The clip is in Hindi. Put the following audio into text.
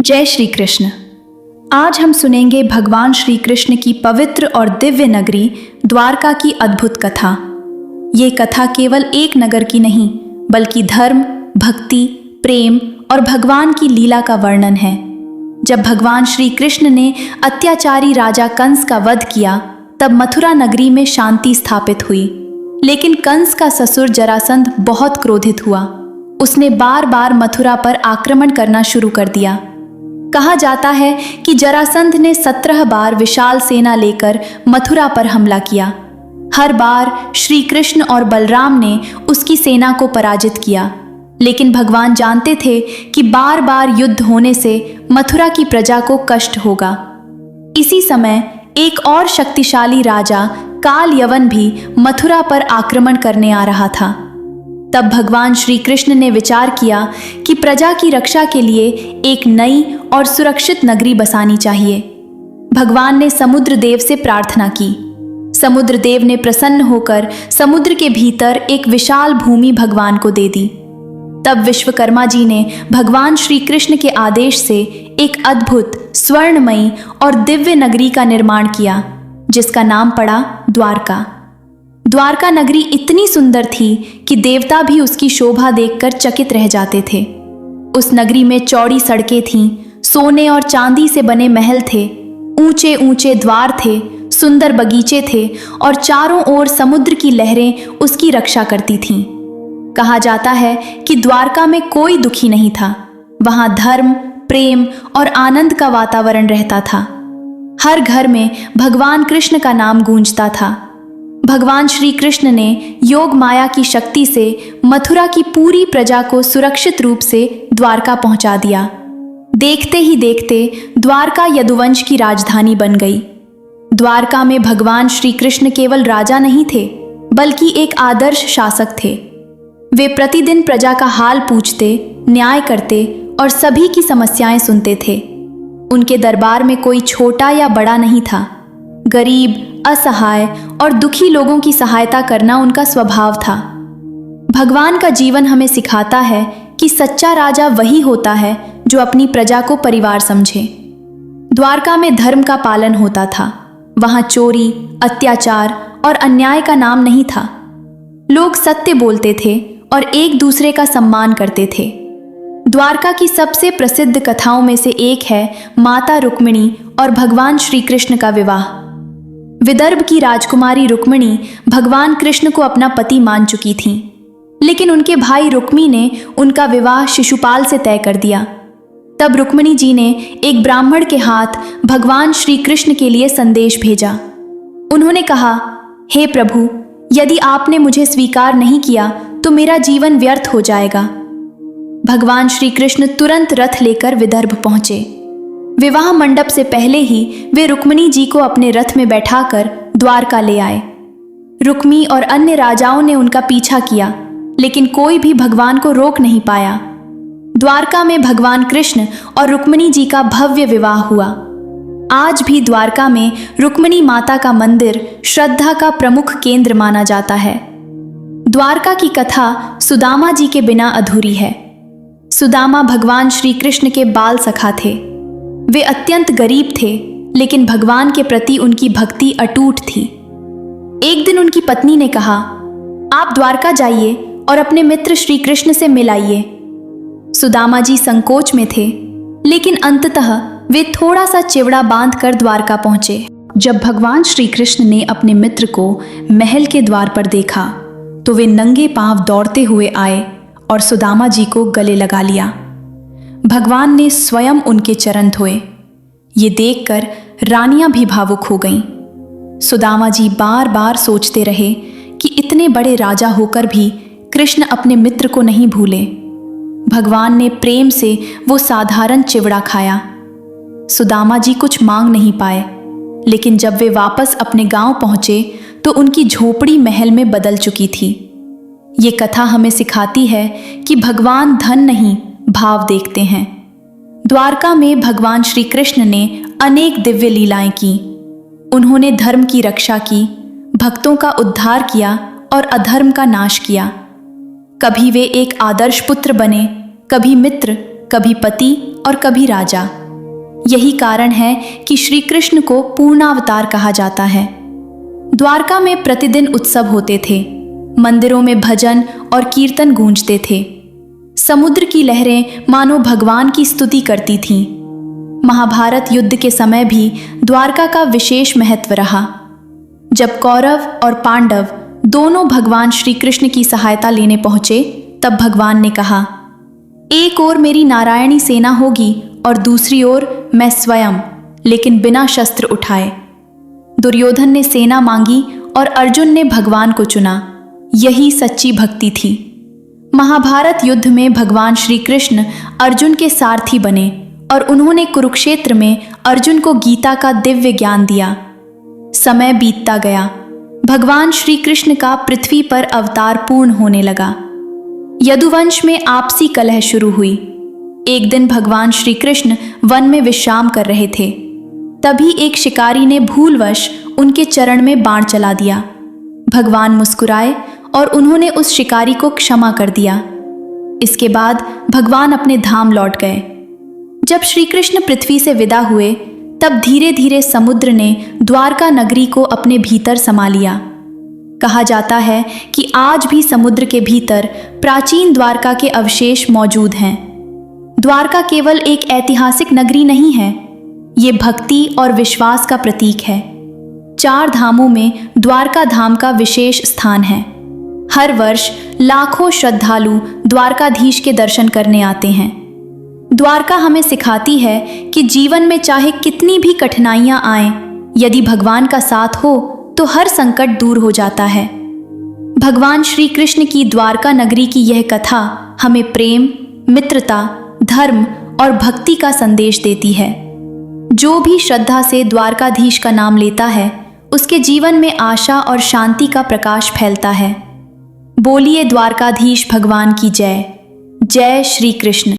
जय श्री कृष्ण। आज हम सुनेंगे भगवान श्री कृष्ण की पवित्र और दिव्य नगरी द्वारका की अद्भुत कथा। ये कथा केवल एक नगर की नहीं, बल्कि धर्म, भक्ति, प्रेम और भगवान की लीला का वर्णन है। जब भगवान श्री कृष्ण ने अत्याचारी राजा कंस का वध किया, तब मथुरा नगरी में शांति स्थापित हुई। लेकिन कंस का ससुर जरासंध बहुत क्रोधित हुआ। उसने बार बार मथुरा पर आक्रमण करना शुरू कर दिया। कहा जाता है कि जरासंध ने 17 बार विशाल सेना लेकर मथुरा पर हमला किया। हर बार श्री कृष्ण और बलराम ने उसकी सेना को पराजित किया, लेकिन भगवान जानते थे कि बार बार युद्ध होने से मथुरा की प्रजा को कष्ट होगा। इसी समय एक और शक्तिशाली राजा काल यवन भी मथुरा पर आक्रमण करने आ रहा था। तब भगवान श्री कृष्ण ने विचार किया कि प्रजा की रक्षा के लिए एक नई और सुरक्षित नगरी बसानी चाहिए। भगवान ने समुद्र देव से प्रार्थना की। समुद्र देव ने प्रसन्न होकर समुद्र के भीतर एक विशाल भूमि भगवान को दे दी। तब विश्वकर्मा जी ने भगवान श्री कृष्ण के आदेश से एक अद्भुत, स्वर्णमयी और दिव्य नगरी का निर्माण किया, जिसका नाम पड़ा द्वारका। द्वारका नगरी इतनी सुंदर थी कि देवता भी उसकी शोभा देखकर चकित रह जाते थे। उस नगरी में चौड़ी सड़कें थीं, सोने और चांदी से बने महल थे, ऊंचे ऊंचे द्वार थे, सुंदर बगीचे थे और चारों ओर समुद्र की लहरें उसकी रक्षा करती थीं। कहा जाता है कि द्वारका में कोई दुखी नहीं था। वहां धर्म, प्रेम और आनंद का वातावरण रहता था। हर घर में भगवान कृष्ण का नाम गूंजता था। भगवान श्री कृष्ण ने योग माया की शक्ति से मथुरा की पूरी प्रजा को सुरक्षित रूप से द्वारका पहुंचा दिया। देखते ही देखते द्वारका यदुवंश की राजधानी बन गई। द्वारका में भगवान श्री कृष्ण केवल राजा नहीं थे, बल्कि एक आदर्श शासक थे। वे प्रतिदिन प्रजा का हाल पूछते, न्याय करते और सभी की समस्याएं सुनते थे। उनके दरबार में कोई छोटा या बड़ा नहीं था। गरीब, असहाय और दुखी लोगों की सहायता करना उनका स्वभाव था। भगवान का जीवन हमें सिखाता है कि सच्चा राजा वही होता है जो अपनी प्रजा को परिवार समझे। द्वारका में धर्म का पालन होता था। वहां चोरी, अत्याचार और अन्याय का नाम नहीं था। लोग सत्य बोलते थे और एक दूसरे का सम्मान करते थे। द्वारका की सबसे प्रसिद्ध कथाओं में से एक है माता रुक्मिणी और भगवान श्री कृष्ण का विवाह। विदर्भ की राजकुमारी रुक्मिणी भगवान कृष्ण को अपना पति मान चुकी थीं, लेकिन उनके भाई रुक्मी ने उनका विवाह शिशुपाल से तय कर दिया। तब रुक्मिणी जी ने एक ब्राह्मण के हाथ भगवान श्री कृष्ण के लिए संदेश भेजा। उन्होंने कहा, हे प्रभु, यदि आपने मुझे स्वीकार नहीं किया तो मेरा जीवन व्यर्थ हो जाएगा। भगवान श्री कृष्ण तुरंत रथ लेकर विदर्भ पहुंचे। विवाह मंडप से पहले ही वे रुक्मिणी जी को अपने रथ में बैठाकर द्वारका ले आए। रुक्मी और अन्य राजाओं ने उनका पीछा किया, लेकिन कोई भी भगवान को रोक नहीं पाया। द्वारका में भगवान कृष्ण और रुक्मिणी जी का भव्य विवाह हुआ। आज भी द्वारका में रुक्मिणी माता का मंदिर श्रद्धा का प्रमुख केंद्र माना जाता है। द्वारका की कथा सुदामा जी के बिना अधूरी है। सुदामा भगवान श्री कृष्ण के बाल सखा थे। वे अत्यंत गरीब थे, लेकिन भगवान के प्रति उनकी भक्ति अटूट थी। एक दिन उनकी पत्नी ने कहा, आप द्वारका जाइए और अपने मित्र श्री कृष्ण से मिल आइए। सुदामा जी संकोच में थे, लेकिन अंततः वे थोड़ा सा चिवड़ा बांधकर द्वारका पहुंचे। जब भगवान श्री कृष्ण ने अपने मित्र को महल के द्वार पर देखा, तो वे नंगे पांव दौड़ते हुए आए और सुदामा जी को गले लगा लिया। भगवान ने स्वयं उनके चरण धोए। ये देखकर रानियां भी भावुक हो गईं। सुदामा जी बार बार सोचते रहे कि इतने बड़े राजा होकर भी कृष्ण अपने मित्र को नहीं भूले। भगवान ने प्रेम से वो साधारण चिवड़ा खाया। सुदामा जी कुछ मांग नहीं पाए, लेकिन जब वे वापस अपने गांव पहुंचे तो उनकी झोपड़ी महल में बदल चुकी थी। ये कथा हमें सिखाती है कि भगवान धन नहीं, भाव देखते हैं। द्वारका में भगवान श्री कृष्ण ने अनेक दिव्य लीलाएं की। उन्होंने धर्म की रक्षा की, भक्तों का उद्धार किया और अधर्म का नाश किया। कभी वे एक आदर्श पुत्र बने, कभी मित्र, कभी पति और कभी राजा। यही कारण है कि श्री कृष्ण को पूर्णावतार कहा जाता है। द्वारका में प्रतिदिन उत्सव होते थे। मंदिरों में भजन और कीर्तन गूंजते थे। समुद्र की लहरें मानो भगवान की स्तुति करती थीं। महाभारत युद्ध के समय भी द्वारका का विशेष महत्व रहा। जब कौरव और पांडव दोनों भगवान श्री कृष्ण की सहायता लेने पहुंचे, तब भगवान ने कहा, एक ओर मेरी नारायणी सेना होगी और दूसरी ओर मैं स्वयं, लेकिन बिना शस्त्र उठाए। दुर्योधन ने सेना मांगी और अर्जुन ने भगवान को चुना। यही सच्ची भक्ति थी। महाभारत युद्ध में भगवान श्री कृष्ण अर्जुन के सारथी बने और उन्होंने कुरुक्षेत्र में अर्जुन को गीता का दिव्य ज्ञान दिया। समय बीतता गया। भगवान श्री कृष्ण का पृथ्वी पर अवतार पूर्ण होने लगा। यदुवंश में आपसी कलह शुरू हुई। एक दिन भगवान श्री कृष्ण वन में विश्राम कर रहे थे। तभी एक शिकारी ने भूलवश उनके चरण में बाण चला दिया। भगवान मुस्कुराए और उन्होंने उस शिकारी को क्षमा कर दिया। इसके बाद भगवान अपने धाम लौट गए। जब श्री कृष्ण पृथ्वी से विदा हुए, तब धीरे धीरे समुद्र ने द्वारका नगरी को अपने भीतर समा लिया। कहा जाता है कि आज भी समुद्र के भीतर प्राचीन द्वारका के अवशेष मौजूद हैं। द्वारका केवल एक ऐतिहासिक नगरी नहीं है, ये भक्ति और विश्वास का प्रतीक है। 4 धामों में द्वारका धाम का विशेष स्थान है। हर वर्ष लाखों श्रद्धालु द्वारकाधीश के दर्शन करने आते हैं। द्वारका हमें सिखाती है कि जीवन में चाहे कितनी भी कठिनाइयां आएं, यदि भगवान का साथ हो तो हर संकट दूर हो जाता है। भगवान श्री कृष्ण की द्वारका नगरी की यह कथा हमें प्रेम, मित्रता, धर्म और भक्ति का संदेश देती है। जो भी श्रद्धा से द्वारकाधीश का नाम लेता है, उसके जीवन में आशा और शांति का प्रकाश फैलता है। बोलिए द्वारकाधीश भगवान की जय। जय श्री कृष्ण।